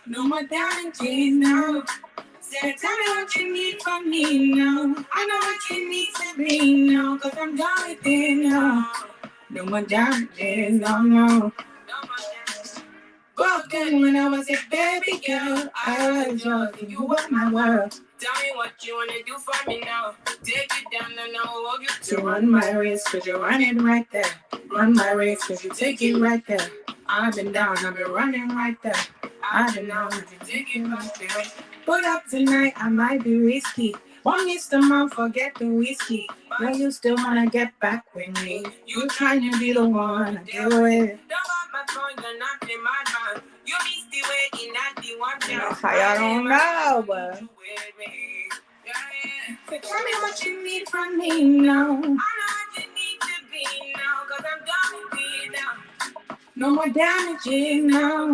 No more damages, no. Said, tell me what you need from me now. I know what you need to be now, cause I'm done with it now. No more damages, no, no. Broken when I was a baby girl. I was yours and you were my world. Tell me what you wanna do for me now. Take it down and I'll hold you to run my race, cause you're running right there. Run my race, cause you take it right there. I've been down, I've been running right there. I've been down, you take it right there. Put up tonight, I might be risky. One miss the month, forget the whiskey. But you still wanna get back with me. You trying to be the one I deal with. You be still waiting at the one chance. How y'all don't know, but so tell me what you need from me now. I know what you need to be now, cause I'm done with it now. No more damages now.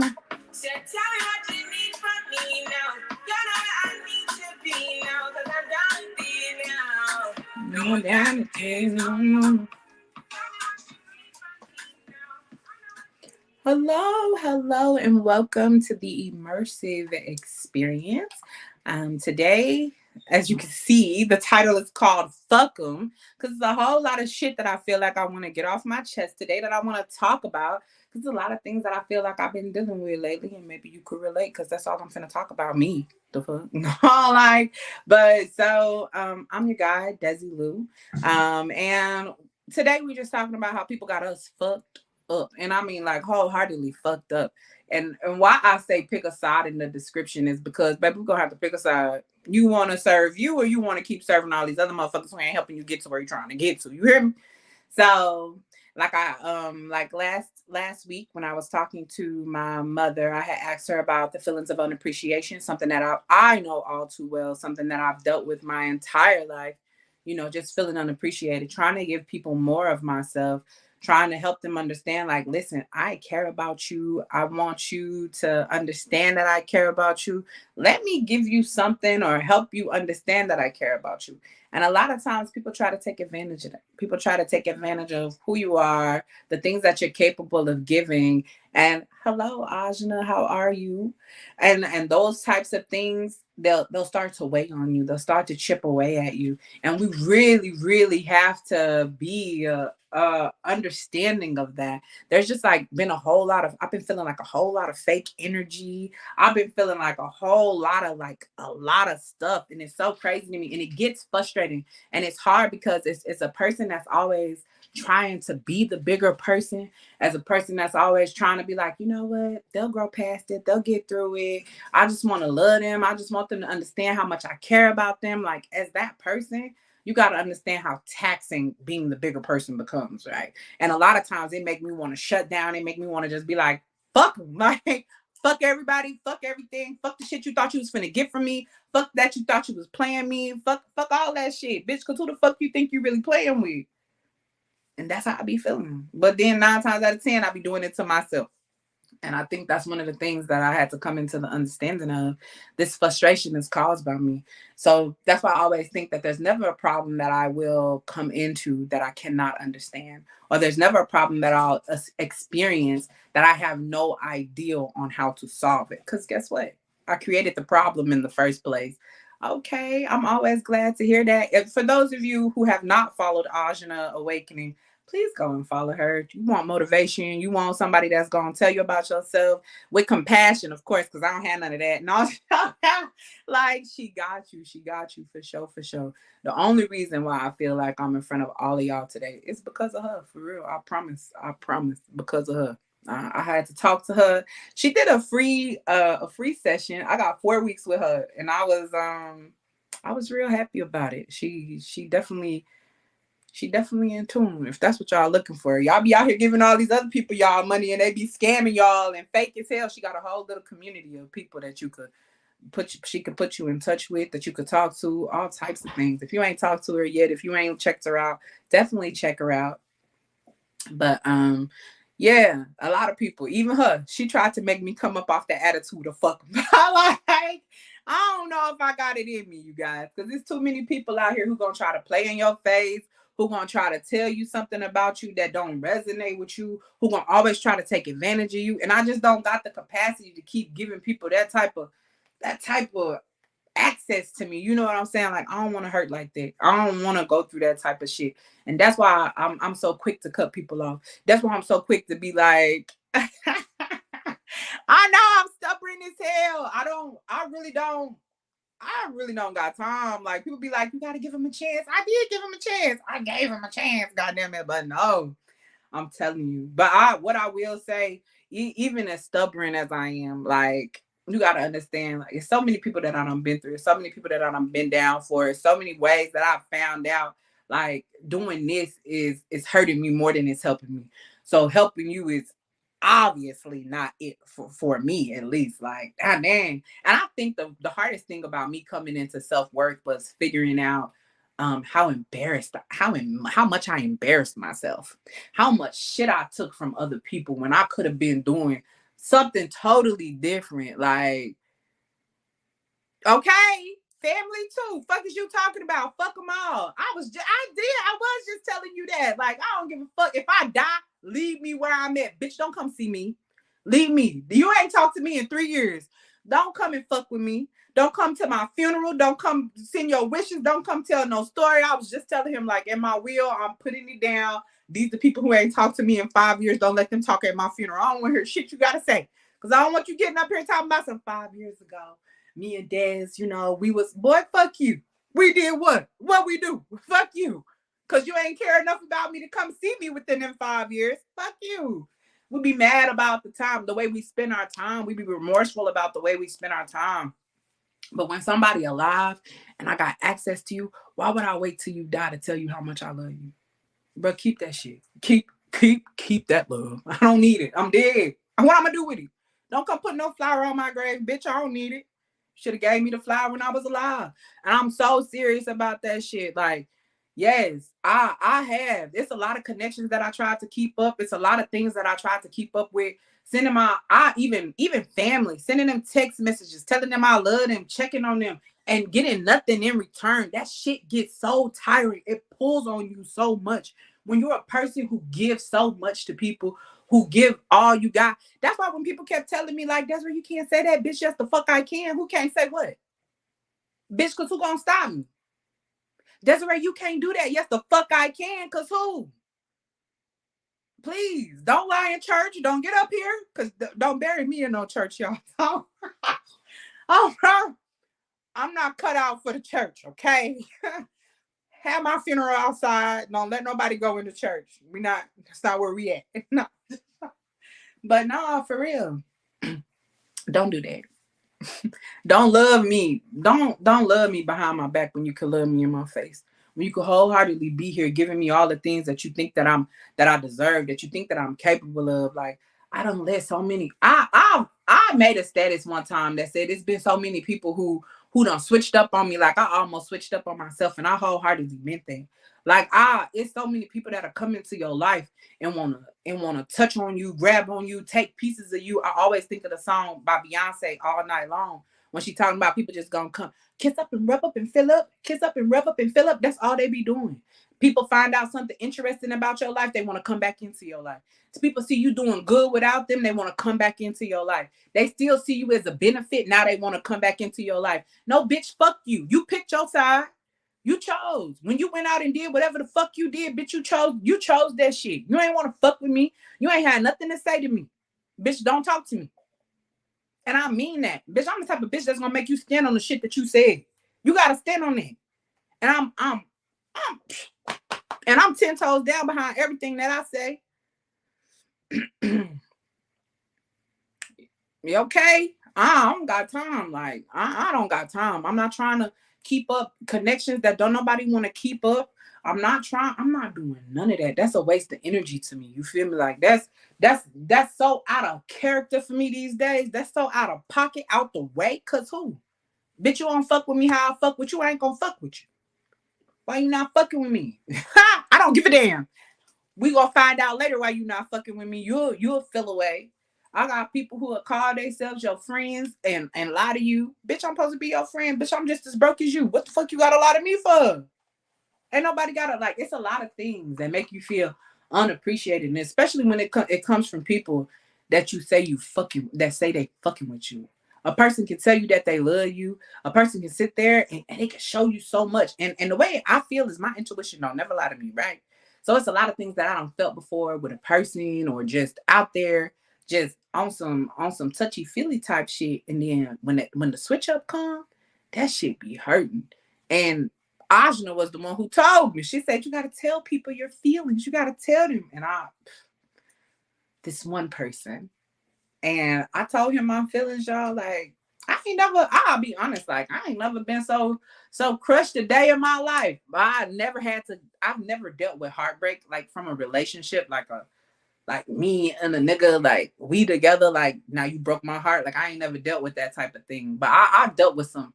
So tell me what you need from me now. You know what I need to be now, cause I'm done with it now. No more damages, no. Hello, and welcome to the immersive experience. Today, as you can see, the title is called Fuck 'em, because there's a whole lot of shit that I feel like I want to get off my chest today that I want to talk about, because there's a lot of things that I feel like I've been dealing with lately, and maybe you could relate, because that's all I'm finna talk about, me. The fuck? I'm your guy, Desi Lou, and today we're just talking about how people got us fucked up, and I mean like wholeheartedly fucked up. And why I say pick a side in the description is because, baby, we're gonna have to pick a side. You want to serve you, or you want to keep serving all these other motherfuckers who ain't helping you get to where you're trying to get to. You hear me? So, last week when I was talking to my mother, I had asked her about the feelings of unappreciation, something that I know all too well, something that I've dealt with my entire life. Just feeling unappreciated, trying to give people more of myself, trying to help them understand, like, listen, I care about you. I want you to understand that I care about you. Let me give you something or help you understand that I care about you. And a lot of times people try to take advantage of that. People try to take advantage of who you are, the things that you're capable of giving. And hello, Ajna, how are you? And those types of things, they'll start to weigh on you. They'll start to chip away at you. And we really, really have to be understanding of that. There's just like been I've been feeling like a whole lot of fake energy. I've been feeling like a whole lot of stuff, and it's so crazy to me, and it gets frustrating, and it's hard because it's a person that's always trying to be the bigger person, as a person that's always trying to be like, you know what, they'll grow past it, they'll get through it. I just want to love them. I just want them to understand how much I care about them. Like, as that person, you got to understand how taxing being the bigger person becomes, right? And a lot of times it make me want to shut down. It make me want to just be like, fuck them. Like, fuck everybody, fuck everything, fuck the shit you thought you was finna get from me, fuck that you thought you was playing me, fuck all that shit, bitch, because who the fuck you think you really playing with? And that's how I be feeling. But then 9 times out of 10, I be doing it to myself. And I think that's one of the things that I had to come into the understanding of. This frustration is caused by me. So that's why I always think that there's never a problem that I will come into that I cannot understand. Or there's never a problem that I'll experience that I have no idea on how to solve it. Because guess what? I created the problem in the first place. Okay, I'm always glad to hear that. For those of you who have not followed Ajna Awakening, please go and follow her. You want motivation, you want somebody that's going to tell you about yourself with compassion, of course, because I don't have none of that. No, like, she got you for sure, for sure. The only reason why I feel like I'm in front of all of y'all today is because of her, for real. I promise, because of her. I had to talk to her. She did a free session. I got 4 weeks with her, and I was real happy about it. She definitely in tune, if that's what y'all looking for. Y'all be out here giving all these other people y'all money, and they be scamming y'all and fake as hell. She got a whole little community of people that she could put you in touch with, that you could talk to, all types of things. If you ain't talked to her yet, if you ain't checked her out, definitely check her out. But yeah, a lot of people, even her, she tried to make me come up off the attitude of fuck them. Like, I don't know if I got it in me, you guys, because there's too many people out here who gonna try to play in your face, who gonna try to tell you something about you that don't resonate with you, who gonna always try to take advantage of you. And I just don't got the capacity to keep giving people that type of access to me. You know what I'm saying? Like, I don't want to hurt like that. I don't want to go through that type of shit. And that's why I'm so quick to cut people off. That's why I'm so quick to be like, I know I'm stubborn as hell. I really don't got time. Like, people be like, you gotta give him a chance. I did give him a chance. I gave him a chance, goddamn it. But no, I'm telling you. But what I will say, even as stubborn as I am, like, you gotta understand, like, it's so many people that I done been through, so many people that I done been down for, so many ways that I found out, like, doing this is hurting me more than it's helping me. So helping you is obviously not it for me, at least. Like, ah, dang. And I think the hardest thing about me coming into self-worth was figuring out how much I embarrassed myself, how much shit I took from other people when I could have been doing something totally different. Like, okay, family too. Fuck is you talking about? Fuck them all. I was just telling you that. Like, I don't give a fuck. If I die, leave me where I'm at. Bitch, don't come see me. Leave me. You ain't talked to me in 3 years. Don't come and fuck with me. Don't come to my funeral. Don't come send your wishes. Don't come tell no story. I was just telling him, like, in my will, I'm putting it down. These are people who ain't talked to me in 5 years. Don't let them talk at my funeral. I don't want to hear shit you got to say. Because I don't want you getting up here talking about some 5 years ago. Me and Des, we was, boy, fuck you. We did what? What we do? Fuck you. Because you ain't care enough about me to come see me within them 5 years. Fuck you. We be mad about the way we spend our time. We be remorseful about the way we spend our time. But when somebody alive and I got access to you, why would I wait till you die to tell you how much I love you? Bro, keep that shit. Keep that love. I don't need it. I'm dead. What I'm gonna do with it? Don't come put no flower on my grave, bitch. I don't need it. Should have gave me the flower when I was alive. And I'm so serious about that shit. Like, yes, I have. It's a lot of connections that I tried to keep up. It's a lot of things that I tried to keep up with. Sending even family, sending them text messages, telling them I love them, checking on them, and getting nothing in return. That shit gets so tiring. It pulls on you so much. When you're a person who gives so much to people, who give all you got. That's why when people kept telling me, like, that's where you can't say that, bitch, yes, the fuck I can. Who can't say what? Bitch, because who gonna stop me? Desiree, you can't do that. Yes, the fuck I can, because who? Please, don't lie in church. Don't get up here, because don't bury me in no church, y'all. Oh, bro. I'm not cut out for the church, okay? Have my funeral outside. Don't let nobody go into church. That's not where we at. No. But no, for real. Don't do that. Don't love me. Don't love me behind my back when you can love me in my face. When you could wholeheartedly be here giving me all the things that you think that I deserve, that you think that I'm capable of. Like, I don't let so many. I made a status one time that said it's been so many people who done switched up on me. Like, I almost switched up on myself, and I wholeheartedly meant that. Like, it's so many people that are coming into your life and wanna touch on you, grab on you, take pieces of you. I always think of the song by Beyonce, All Night Long, when she talking about people just gonna come, kiss up and rub up and fill up, kiss up and rub up and fill up. That's all they be doing. People find out something interesting about your life, they want to come back into your life. So people see you doing good without them, they want to come back into your life. They still see you as a benefit, now they want to come back into your life. No, bitch, fuck you. You picked your side. You chose. When you went out and did whatever the fuck you did, bitch, you chose that shit. You ain't want to fuck with me. You ain't had nothing to say to me. Bitch, don't talk to me. And I mean that. Bitch, I'm the type of bitch that's gonna make you stand on the shit that you said. You gotta stand on that. And I'm 10 toes down behind everything that I say. You okay? I don't got time. Like, I don't got time. I'm not trying to keep up connections that don't nobody want to keep up. I'm not doing none of that. That's a waste of energy to me. You feel me? Like, that's so out of character for me these days. That's so out of pocket, out the way. Cause who? Bitch, you don't fuck with me how I fuck with you. I ain't gonna fuck with you. Why you not fucking with me? I don't give a damn. We gonna find out later why you not fucking with me. You'll feel away. I got people who will call themselves your friends and lie to you. Bitch, I'm supposed to be your friend. Bitch, I'm just as broke as you. What the fuck you got to lie to me for? Ain't nobody gotta like. It's a lot of things that make you feel unappreciated, and especially when it comes from people that you say you fucking that say they fucking with you. A person can tell you that they love you. A person can sit there and they can show you so much. And the way I feel is my intuition don't never lie to me, right? So it's a lot of things that I don't felt before with a person or just out there, just on some touchy feely type shit. And then when the switch up come, that shit be hurting. And Ajna was the one who told me. She said, you got to tell people your feelings. You got to tell them. And this one person. And I told him my feelings, y'all. Like, I'll be honest, like, I ain't never been so crushed a day in my life. I've never dealt with heartbreak, like from a relationship, like me and a nigga, like we together, like now you broke my heart. Like I ain't never dealt with that type of thing. But I dealt with some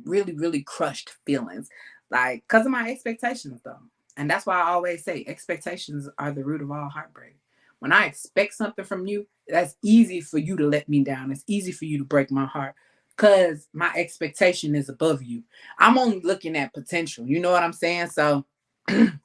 really, really crushed feelings. Like because of my expectations though. And that's why I always say expectations are the root of all heartbreak. When I expect something from you, that's easy for you to let me down. It's easy for you to break my heart. Cause my expectation is above you. I'm only looking at potential. You know what I'm saying? So and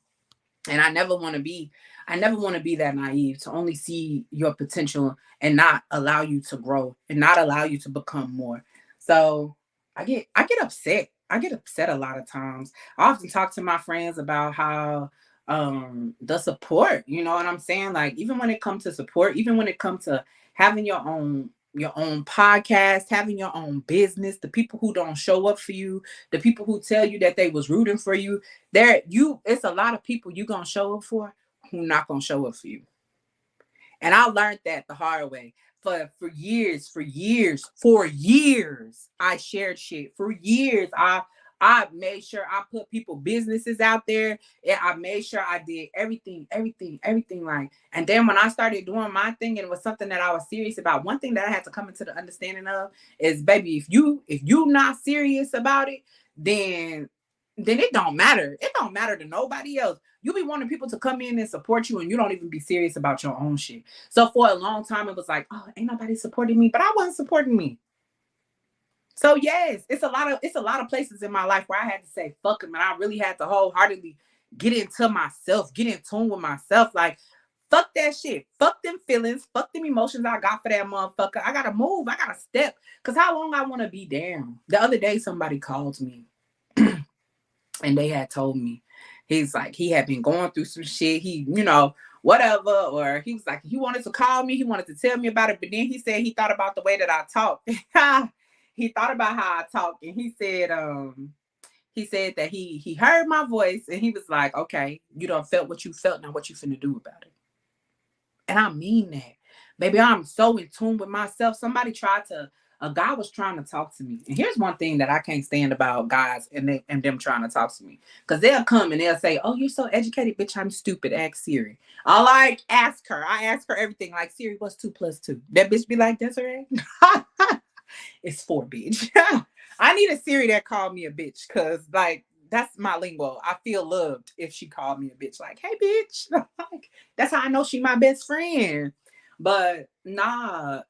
I never want to be that naive to only see your potential and not allow you to grow and not allow you to become more. So I get upset. I get upset a lot of times. I often talk to my friends about how the support, you know what I'm saying? Like even when it comes to support, even when it comes to having your own podcast, having your own business, the people who don't show up for you, the people who tell you that they was rooting for you, it's a lot of people you gonna show up for who not gonna show up for you. And I learned that the hard way. For years, I shared shit. For years, I made sure I put people businesses out there. And I made sure I did everything like. And then when I started doing my thing and it was something that I was serious about, one thing that I had to come into the understanding of is, baby, if you not serious about it, then it don't matter. It don't matter to nobody else. You be wanting people to come in and support you, and you don't even be serious about your own shit. So for a long time, it was like, oh, ain't nobody supporting me, but I wasn't supporting me. So yes, it's a lot of places in my life where I had to say fuck them, and I really had to wholeheartedly get into myself, get in tune with myself. Like fuck that shit, fuck them feelings, fuck them emotions I got for that motherfucker. I gotta move, I gotta step, cause how long I want to be down. The other day, somebody called me and they had told me he's like he had been going through some shit, he whatever, or he was like he wanted to call me, he wanted to tell me about it, but then he said he thought about the way that I talk. He thought about how I talk, and he said that he heard my voice and he was like, okay, you don't felt what you felt, now what you finna do about it. And I mean that. Baby, I'm so in tune with myself. A guy was trying to talk to me. And here's one thing that I can't stand about guys and them trying to talk to me. Because they'll come and they'll say, oh, you're so educated, bitch, I'm stupid. Ask Siri. I like ask her. I ask her everything. Like, Siri, what's 2 plus 2? That bitch be like, Desiree? It's 4, bitch. I need a Siri that called me a bitch. Cause like that's my lingo. I feel loved if she called me a bitch. Like, hey, bitch. Like, that's how I know she my best friend. But nah,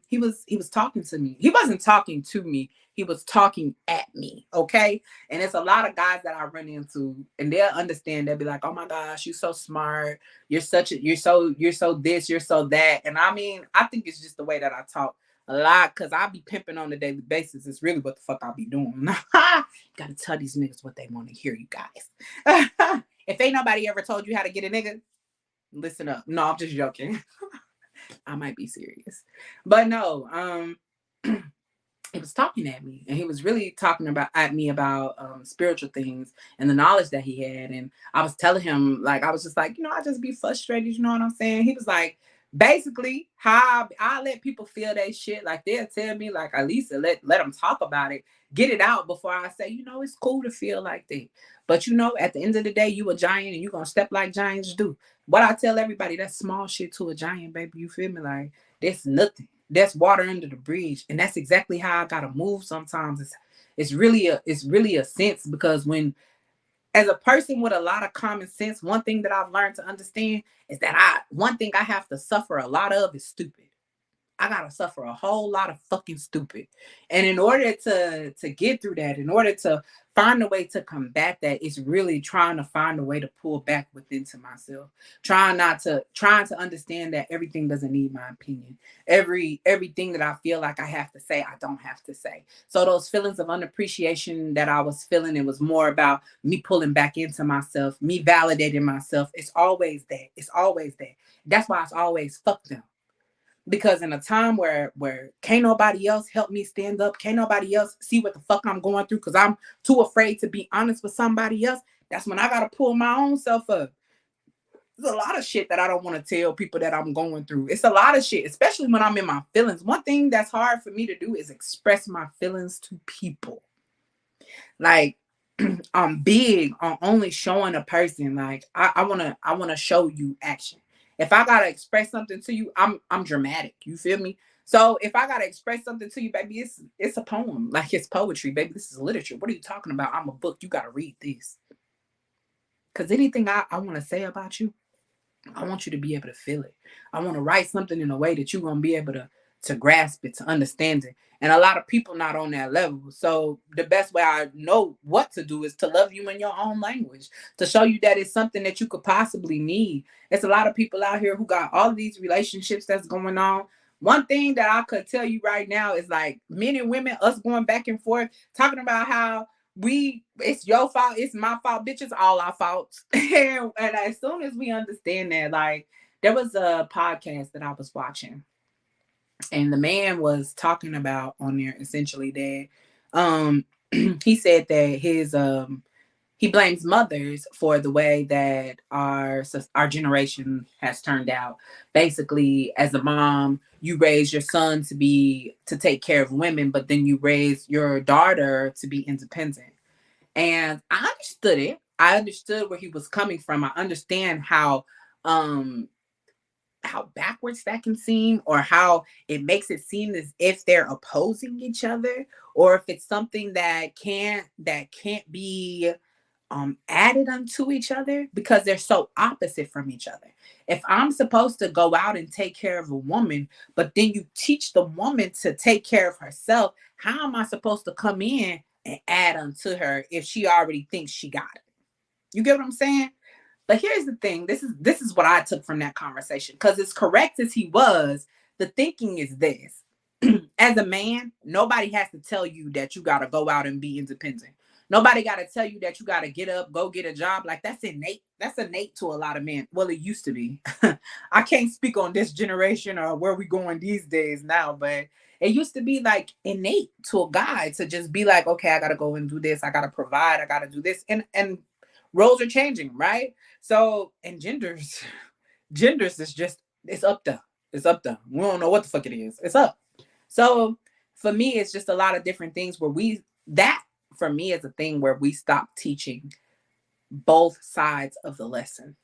he was talking to me. He wasn't talking to me. He was talking at me. Okay. And it's a lot of guys that I run into, and they'll understand. They'll be like, "Oh my gosh, you're so smart. You're so this. You're so that." And I mean, I think it's just the way that I talk a lot because I be pimping on a daily basis. It's really what the fuck I be doing. Gotta tell these niggas what they want to hear, you guys. If ain't nobody ever told you how to get a nigga, listen up. No, I'm just joking. I might be serious. But no, he was talking at me and he was really talking about at me about spiritual things and the knowledge that he had. And I was telling him, like, I was just like, I just be frustrated, you know what I'm saying? He was like, basically, how I let people feel that shit. Like they'll tell me, like, at least let them talk about it, get it out before I say, it's cool to feel like that. But at the end of the day, you a giant and you gonna step like giants do. What I tell everybody, that's small shit to a giant, baby. You feel me? Like that's nothing. That's water under the bridge, and that's exactly how I gotta move. Sometimes it's really a sense because when as a person with a lot of common sense, one thing that I've learned to understand is that one thing I have to suffer a lot of is stupid. I gotta suffer a whole lot of fucking stupid. And in order to get through that, in order to find a way to combat that, it's really trying to find a way to pull back within to myself. Trying to understand that everything doesn't need my opinion. Everything that I feel like I have to say, I don't have to say. So those feelings of unappreciation that I was feeling, it was more about me pulling back into myself, me validating myself. It's always that. It's always that. That's why it's always fuck them, because in a time where can't nobody else help me stand up, can't nobody else see what the fuck I'm going through because I'm too afraid to be honest with somebody else, that's when I gotta pull my own self up. There's a lot of shit that I don't want to tell people that I'm going through. It's a lot of shit, especially when I'm in my feelings. One thing that's hard for me to do is express my feelings to people. Like, I'm big on only showing a person, like I wanna show you action. If I gotta express something to you, I'm dramatic. You feel me? So if I gotta express something to you, baby, it's a poem. Like, it's poetry, baby. This is literature. What are you talking about? I'm a book. You gotta read this. Cause anything I want to say about you, I want you to be able to feel it. I want to write something in a way that you're gonna be able to grasp it, to understand it. And a lot of people not on that level. So the best way I know what to do is to love you in your own language, to show you that it's something that you could possibly need. There's a lot of people out here who got all of these relationships that's going on. One thing that I could tell you right now is, like, men and women, us going back and forth, talking about how it's your fault, it's my fault, bitch, it's all our faults. And as soon as we understand that, like, there was a podcast that I was watching, and the man was talking about on there essentially that he said that his he blames mothers for the way that our generation has turned out. Basically, as a mom, you raise your son to take care of women, but then you raise your daughter to be independent. And I understood it. I understood where he was coming from. I understand um how backwards that can seem, or how it makes it seem as if they're opposing each other, or if it's something that can't be added unto each other, because they're so opposite from each other. If I'm supposed to go out and take care of a woman, but then you teach the woman to take care of herself, how am I supposed to come in and add unto her if she already thinks she got it? You get what I'm saying? But here's the thing. This is what I took from that conversation. Because as correct as he was, the thinking is this. As a man, nobody has to tell you that you gotta go out and be independent. Nobody gotta tell you that you gotta get up, go get a job. Like, that's innate. That's innate to a lot of men. Well, it used to be. I can't speak on this generation or where we going these days now, but it used to be like innate to a guy to just be like, okay, I gotta go and do this, I gotta provide, I gotta do this. And roles are changing, right? So, and genders is just, it's up there. It's up there. We don't know what the fuck it is. It's up. So for me, it's just a lot of different things where that for me is a thing where we stop teaching both sides of the lesson.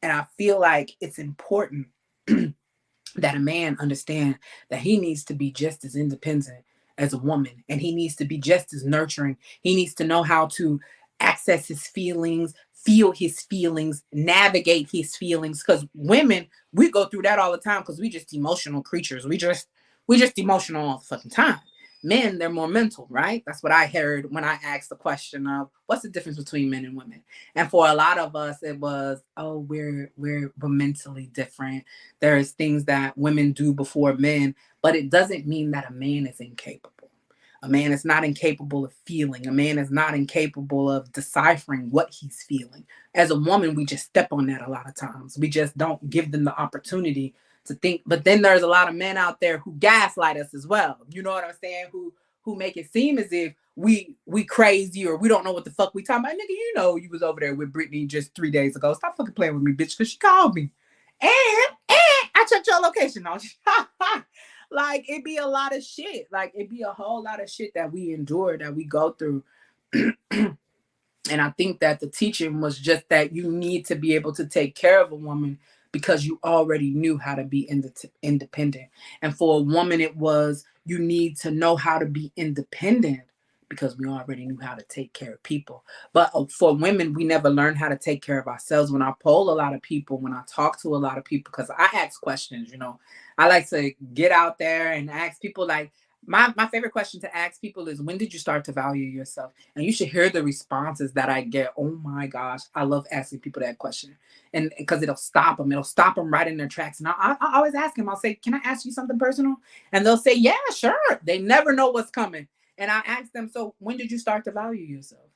And I feel like it's important that a man understand that he needs to be just as independent as a woman, and he needs to be just as nurturing. He needs to know how to access his feelings, feel his feelings, navigate his feelings, because women, we go through that all the time because we just emotional creatures. We just emotional all the fucking time. Men, they're more mental, right? That's what I heard when I asked the question of what's the difference between men and women. And for a lot of us, it was, oh, we're mentally different. There's things that women do before men, but it doesn't mean that a man is incapable. A man is not incapable of feeling. A man is not incapable of deciphering what he's feeling. As a woman, we just step on that a lot of times. We just don't give them the opportunity to think. But then there's a lot of men out there who gaslight us as well. You know what I'm saying? Who make it seem as if we crazy, or we don't know what the fuck we talking about. Nigga, you know you was over there with Brittany just 3 days ago. Stop fucking playing with me, bitch, because she called me. And I checked your location on. Like, it be a lot of shit. Like, it be a whole lot of shit that we endure, that we go through. And I think that the teaching was just that you need to be able to take care of a woman because you already knew how to be independent. And for a woman, it was, you need to know how to be independent because we already knew how to take care of people. But for women, we never learned how to take care of ourselves. When I poll a lot of people, when I talk to a lot of people, because I ask questions, I like to get out there and ask people like, my favorite question to ask people is, when did you start to value yourself? And you should hear the responses that I get. Oh my gosh, I love asking people that question. And because it'll stop them right in their tracks. And I always ask them, I'll say, can I ask you something personal? And they'll say, yeah, sure. They never know what's coming. And I asked them, so when did you start to value yourself?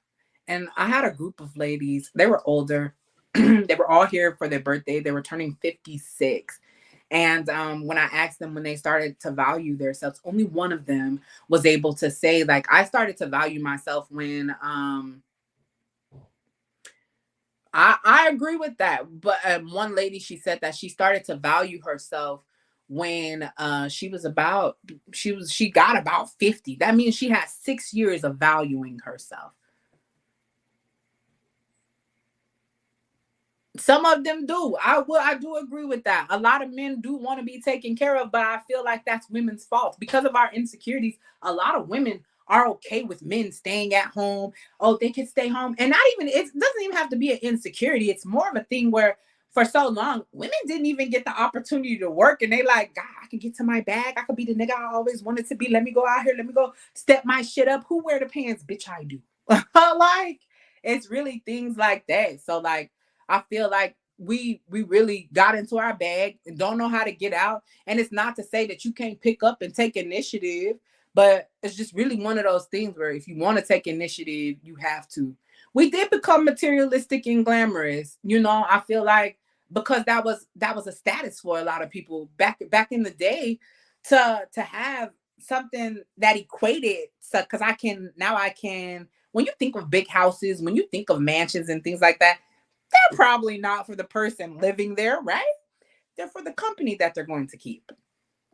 And I had a group of ladies, they were older. They were all here for their birthday. They were turning 56. And when I asked them when they started to value themselves, only one of them was able to say, like, I started to value myself when I agree with that. But one lady, she said that she started to value herself when she got about 50. That means she had 6 years of valuing herself. Some of them do. I do agree with that. A lot of men do want to be taken care of, but I feel like that's women's fault because of our insecurities. A lot of women are okay with men staying at home. Oh, they can stay home, and not even it doesn't even have to be an insecurity. It's more of a thing where for so long women didn't even get the opportunity to work, and they like, God, I can get to my bag. I could be the nigga I always wanted to be. Let me go out here. Let me go step my shit up. Who wear the pants? Bitch, I do. Like it's really things like that. So like I feel like we really got into our bag and don't know how to get out. And it's not to say that you can't pick up and take initiative, but it's just really one of those things where if you want to take initiative, you have to. We did become materialistic and glamorous, I feel like because that was a status for a lot of people back in the day to have something that equated. So because I can when you think of big houses, when you think of mansions and things like that, they're probably not for the person living there, right? They're for the company that they're going to keep.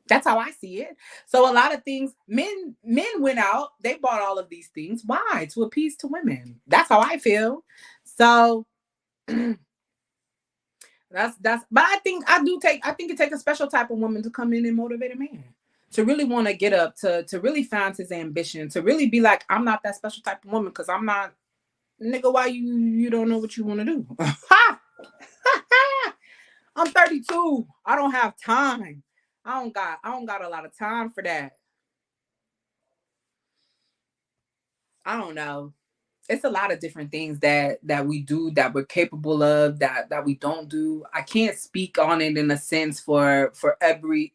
That's how I see it. So a lot of things, men went out, they bought all of these things. Why? To appease to women. That's how I feel. So that's but I think it takes a special type of woman to come in and motivate a man. To really want to get up, to really find his ambition, to really be like, I'm not that special type of woman because I'm not nigga, why you don't know what you want to do? I'm 32. I don't have time. I don't got a lot of time for that. I don't know. It's a lot of different things that we do that we're capable of that we don't do. I can't speak on it in a sense for every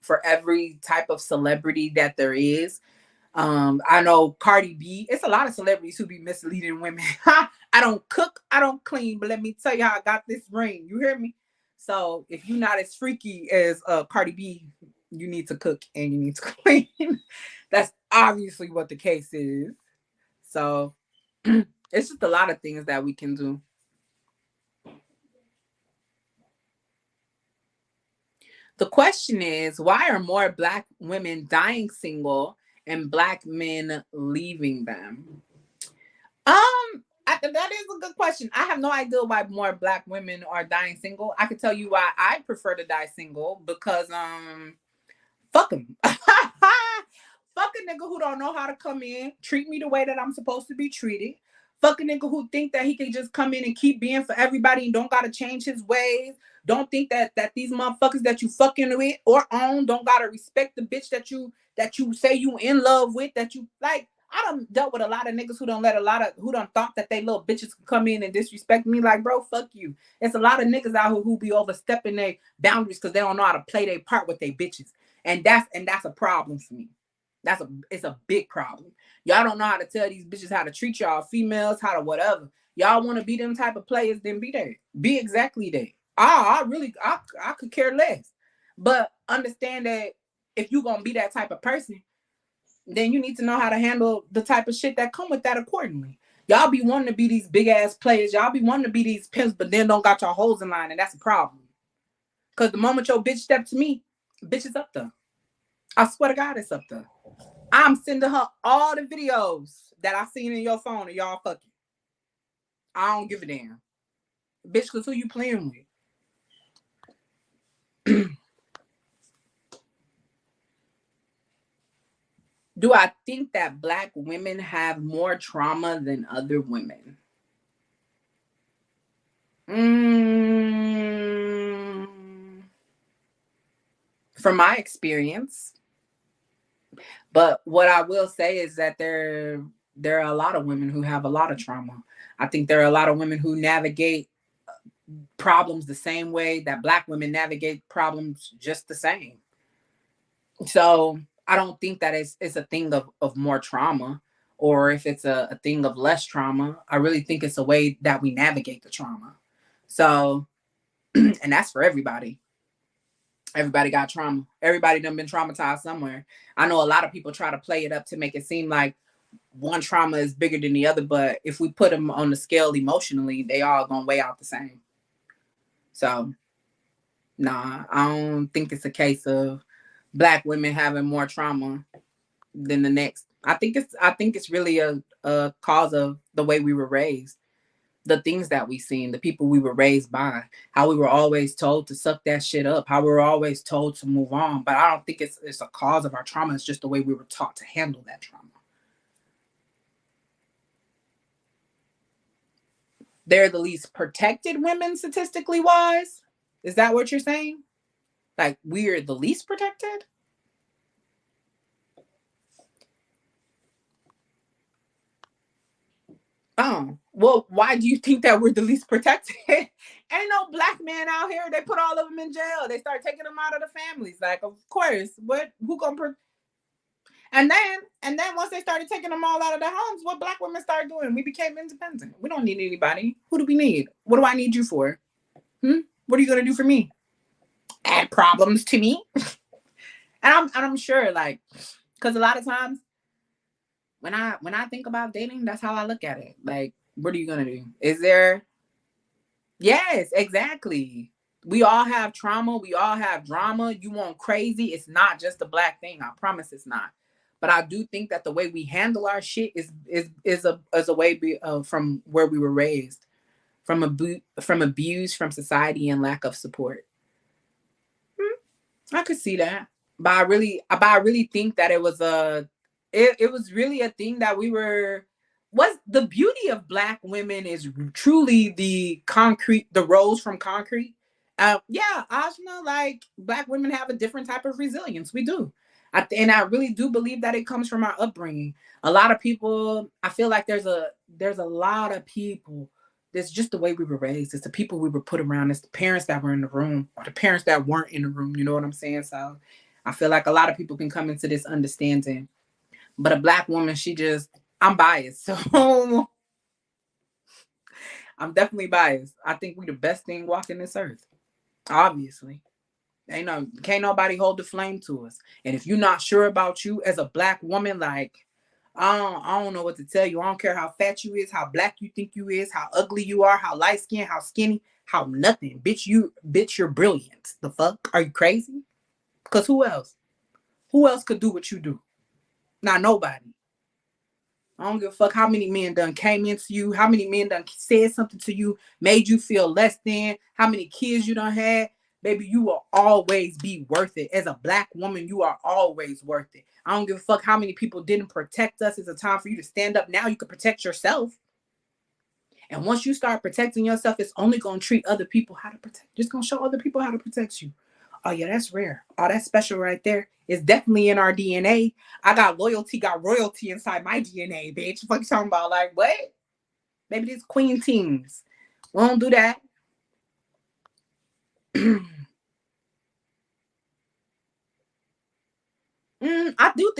type of celebrity that there is. I know Cardi B. It's a lot of celebrities who be misleading women. I don't cook, I don't clean, but let me tell you how I got this ring. You hear me? So if you're not as freaky as Cardi B, you need to cook and you need to clean. That's obviously what the case is. So it's just a lot of things that we can do. The question is, why are more Black women dying single and Black men leaving them? That is a good question. I have no idea why more Black women are dying single. I can tell you why I prefer to die single because fuck him. Fuck a nigga who don't know how to come in, treat me the way that I'm supposed to be treated. Fuck a nigga who think that he can just come in and keep being for everybody and don't gotta change his ways. Don't think that these motherfuckers that you fucking with or own don't gotta respect the bitch that you say you in love with. That you like. I done dealt with a lot of niggas who done thought that they little bitches could come in and disrespect me. Like, bro, fuck you. It's a lot of niggas out here who be overstepping their boundaries because they don't know how to play their part with their bitches. And that's a problem for me. It's a big problem. Y'all don't know how to tell these bitches how to treat y'all females, how to whatever. Y'all want to be them type of players, then be there. Be exactly that. I could care less. But understand that if you gonna be that type of person, then you need to know how to handle the type of shit that come with that accordingly. Y'all be wanting to be these big ass players. Y'all be wanting to be these pimps, but then don't got your hoes in line, and that's a problem. Cause the moment your bitch step to me, bitch is up there. I swear to God, it's up there. I'm sending her all the videos that I seen in your phone of y'all fucking. I don't give a damn. Bitch, cause who you playing with? Do I think that Black women have more trauma than other women? Mm, from my experience, but what I will say is that there are a lot of women who have a lot of trauma. I think there are a lot of women who navigate problems the same way that Black women navigate problems, just the same. So I don't think that it's a thing of more trauma, or if it's a thing of less trauma. I really think it's a way that we navigate the trauma. So, and that's for everybody. Everybody got trauma. Everybody done been traumatized somewhere. I know a lot of people try to play it up to make it seem like one trauma is bigger than the other, but if we put them on the scale emotionally, they all gonna weigh out the same. So, nah, I don't think it's a case of Black women having more trauma than the next. I think it's really a cause of the way we were raised, the things that we seen, the people we were raised by, how we were always told to suck that shit up, how we were always told to move on. But I don't think it's a cause of our trauma. It's just the way we were taught to handle that trauma. They're the least protected women statistically wise. Is that what you're saying? Like we're the least protected? Oh, well, why do you think that we're the least protected? Ain't no Black man out here. They put all of them in jail. They start taking them out of the families. Like, of course, what? Who gonna? And then once they started taking them all out of their homes, what Black women started doing? We became independent. We don't need anybody. Who do we need? What do I need you for? Hmm? What are you gonna do for me? Add problems to me? And I'm sure, like, because a lot of times when I think about dating, that's how I look at it. Like, what are you gonna do? Is there? Yes, exactly. We all have trauma. We all have drama. You want crazy? It's not just a Black thing. I promise it's not. But I do think that the way we handle our shit is a way from where we were raised, from abuse, from society, and lack of support. I could see that, but I really think that it was really a thing that we were. What's the beauty of Black women is truly the concrete, the rose from concrete. Yeah, Ajna, like Black women have a different type of resilience. We do, and I really do believe that it comes from our upbringing. A lot of people, I feel like there's a lot of people. It's just the way we were raised. It's the people we were put around. It's the parents that were in the room or the parents that weren't in the room. You know what I'm saying? So I feel like a lot of people can come into this understanding. But a Black woman, I'm biased. So I'm definitely biased. I think we the best thing walking this earth. Obviously. Can't nobody hold the flame to us. And if you're not sure about you as a Black woman, like I don't know what to tell you. I don't care how fat you is, how Black you think you is, how ugly you are, how light skinned, how skinny, how nothing. Bitch, you're brilliant. The fuck? Are you crazy? Because who else? Who else could do what you do? Not nobody. I don't give a fuck how many men done came into you, how many men done said something to you, made you feel less than, how many kids you done had. Baby, you will always be worth it. As a Black woman, you are always worth it. I don't give a fuck how many people didn't protect us. It's a time for you to stand up. Now you can protect yourself. And once you start protecting yourself, it's only going to treat other people how to protect. Just going to show other people how to protect you. Oh, yeah, that's rare. Oh, that's special right there. It's definitely in our DNA. I got loyalty, got royalty inside my DNA, bitch. What you talking about? Like, what? Maybe these queen teams. We don't do that. I do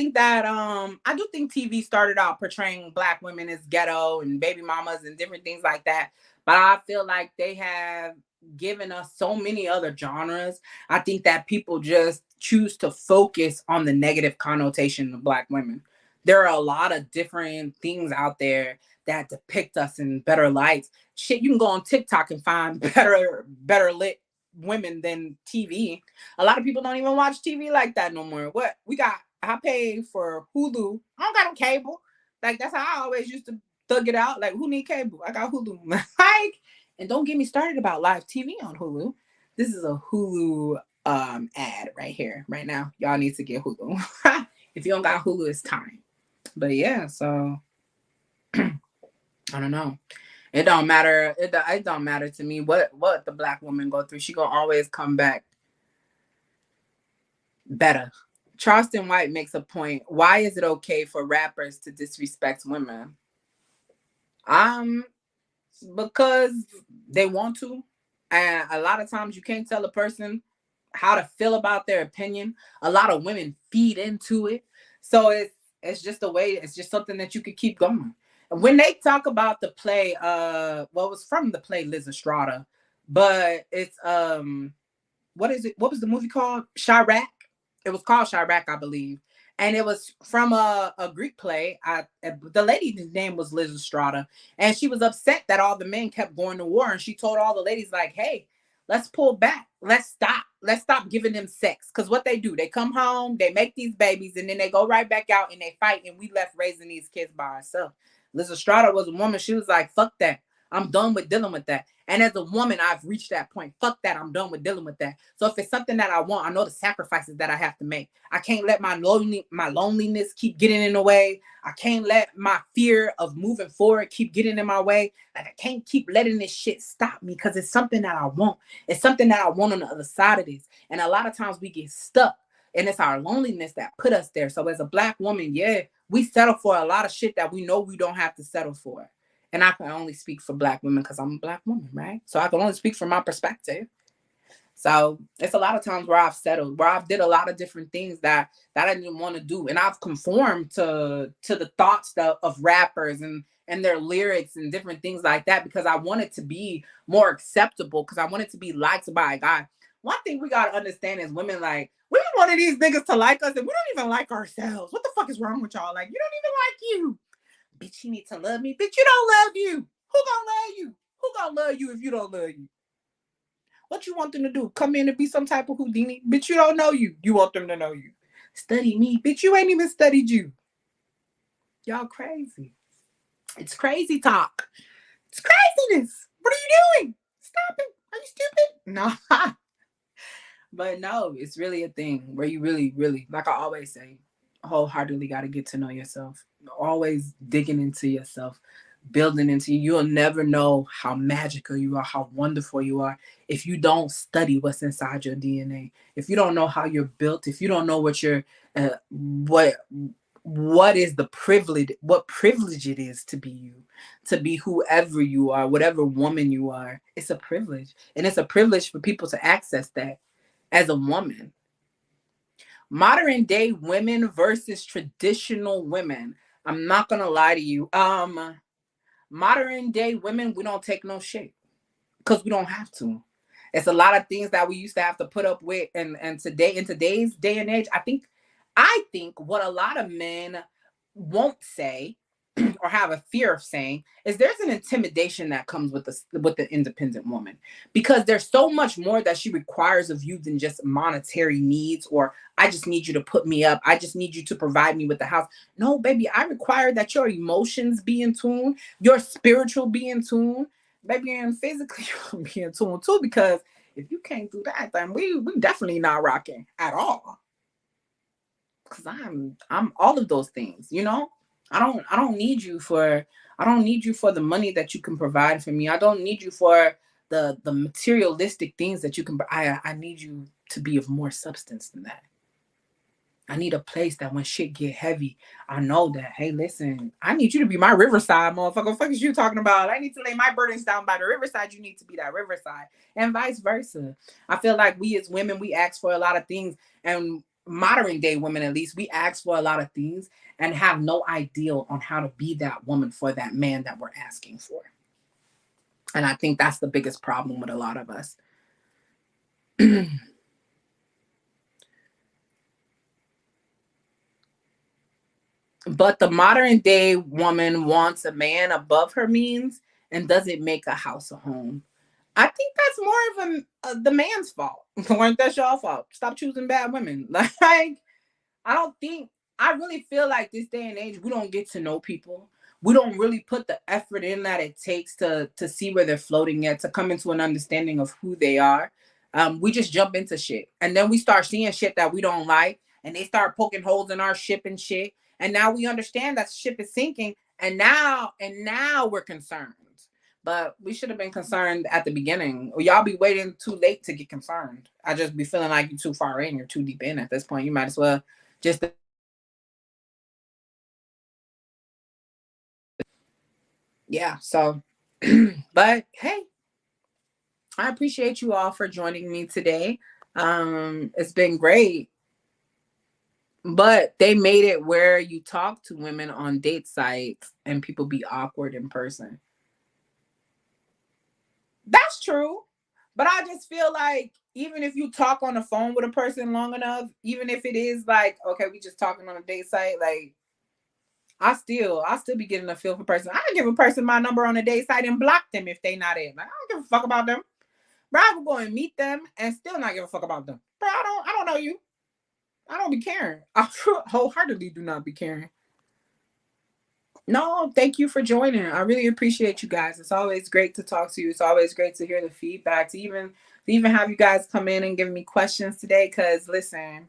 think TV started out portraying Black women as ghetto and baby mamas and different things like that. But I feel like they have given us so many other genres. I think that people just choose to focus on the negative connotation of Black women. There are a lot of different things out there that depict us in better lights. Shit, you can go on TikTok and find better lit women than TV. A lot of people don't even watch TV like that no more. What we got? I pay for Hulu. I don't got no cable. Like that's how I always used to thug it out. Like who need cable? I got Hulu. Like, and don't get me started about live TV on Hulu. This is a Hulu ad right here, right now. Y'all need to get Hulu. If you don't got Hulu, it's time. But yeah, so I don't know. It don't matter. It don't matter to me what the black woman go through. She gonna always come back better. Charleston White makes a point. Why is it okay for rappers to disrespect women? Um, because they want to. And a lot of times you can't tell a person how to feel about their opinion. A lot of women feed into it. So it's just a way, it's just something that you could keep going. When they talk about the play, well, it was from the play Liz Estrada, but it's what is it? What was the movie called? Chirac. It was called Chirac, I believe. And it was from a Greek play. The lady's name was Liz Estrada. And she was upset that all the men kept going to war. And she told all the ladies, like, hey, let's pull back. Let's stop. Let's stop giving them sex. Because what they do, they come home, they make these babies, and then they go right back out and they fight. And we left raising these kids by ourselves. Liz Estrada was a woman. She was like, fuck that. I'm done with dealing with that. And as a woman, I've reached that point. Fuck that. I'm done with dealing with that. So if it's something that I want, I know the sacrifices that I have to make. I can't let my loneliness keep getting in the way. I can't let my fear of moving forward keep getting in my way. Like I can't keep letting this shit stop me because it's something that I want. It's something that I want on the other side of this. And a lot of times we get stuck. And it's our loneliness that put us there. So as a black woman, yeah, we settle for a lot of shit that we know we don't have to settle for. And I can only speak for black women because I'm a black woman, right? So I can only speak from my perspective. So it's a lot of times where I've settled, where I've did a lot of different things that I didn't want to do. And I've conformed to the thoughts of rappers and their lyrics and different things like that because I wanted to be more acceptable, because I wanted to be liked by a guy. One thing we got to understand is women, like, we wanted these niggas to like us and we don't even like ourselves. What the fuck is wrong with y'all? Like, you don't even like you. Bitch, you need to love me. Bitch, you don't love you. Who gonna love you? Who gonna love you if you don't love you? What you want them to do? Come in and be some type of Houdini? Bitch, you don't know you. You want them to know you. Study me. Bitch, you ain't even studied you. Y'all crazy. It's crazy talk. It's craziness. What are you doing? Stop it. Are you stupid? No. But no, it's really a thing where you really, really, like I always say, wholeheartedly got to get to know yourself. Always digging into yourself, building into you. You'll never know how magical you are, how wonderful you are, if you don't study what's inside your DNA. If you don't know how you're built, if you don't know what your what is the privilege, what privilege it is to be you, to be whoever you are, whatever woman you are. It's a privilege, and it's a privilege for people to access that as a woman. Modern day women versus traditional women. I'm not gonna lie to you. Modern day women, we don't take no shit because we don't have to. It's a lot of things that we used to have to put up with, and today, in today's day and age, I think what a lot of men won't say or have a fear of saying is there's an intimidation that comes with the independent woman, because there's so much more that she requires of you than just monetary needs, or I just need you to put me up, I just need you to provide me with the house. No, baby, I require that your emotions be in tune, your spiritual be in tune, baby, and physically you be in tune too, because if you can't do that, then we definitely not rocking at all. Because I'm all of those things, you know. I don't need you for, I don't need you for the money that you can provide for me. I don't need you for the materialistic things that you can. I need you to be of more substance than that. I need a place that when shit get heavy, I know that, hey, listen, I need you to be my riverside, motherfucker. What the fuck is you talking about? I need to lay my burdens down by the riverside. You need to be that riverside, and vice versa. I feel like we as women, we ask for a lot of things, and modern day women, at least, we ask for a lot of things and have no ideal on how to be that woman for that man that we're asking for. And I think that's the biggest problem with a lot of us. But the modern day woman wants a man above her means and doesn't make a house a home. I think that's more of the man's fault. Weren't that your fault? Stop choosing bad women. Like, I don't think, I really feel like this day and age, we don't get to know people. We don't really put the effort in that it takes to see where they're floating at, to come into an understanding of who they are. We just jump into shit. And then we start seeing shit that we don't like. and they start poking holes in our ship and shit. And now we understand that the ship is sinking, and now we're concerned. But we should have been concerned at the beginning. Or y'all be waiting too late to get concerned. I just be feeling like you're too far in, you're too deep in at this point. You might as well just, yeah. So, but hey, I appreciate you all for joining me today. It's been great. But they made it where you talk to women on date sites and people be awkward in person. That's true. But I just feel like even if you talk on the phone with a person long enough, even if it is like, okay, we just talking on a date site, like I still be getting a feel for person. I give a person my number on a date site and block them if they not in. Like, I don't give a fuck about them. Bro, I will go and meet them and still not give a fuck about them. Bro, I don't know you. I don't be caring. I wholeheartedly do not be caring. No, thank you for joining. I really appreciate you guys. It's always great to talk to you. It's always great to hear the feedback, to even have you guys come in and give me questions today. Cause listen,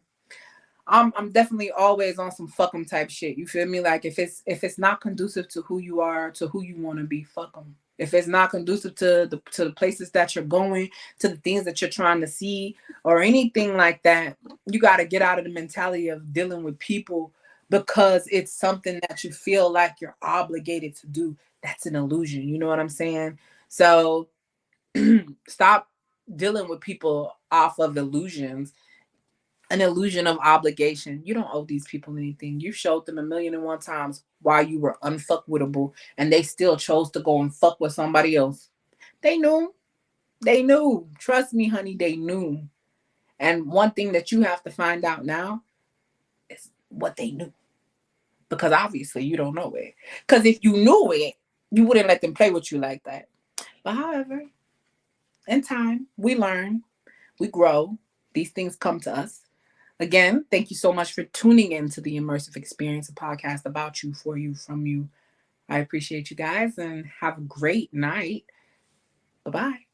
I'm definitely always on some fuck 'em type shit. You feel me? Like if it's not conducive to who you are, to who you want to be, fuck 'em. If it's not conducive to the places that you're going, to the things that you're trying to see, or anything like that, you got to get out of the mentality of dealing with people because it's something that you feel like you're obligated to do. That's an illusion. You know what I'm saying? So stop dealing with people off of illusions, an illusion of obligation. You don't owe these people anything. You showed them a million and one times why you were unfuckwittable, and they still chose to go and fuck with somebody else. They knew. They knew. Trust me, honey, they knew. And one thing that you have to find out now is what they knew. Because obviously you don't know it. Because if you knew it, you wouldn't let them play with you like that. But however, in time, we learn, we grow, these things come to us. Again, thank you so much for tuning in to the Immersive Experience, a podcast about you, for you, from you. I appreciate you guys and have a great night. Bye bye.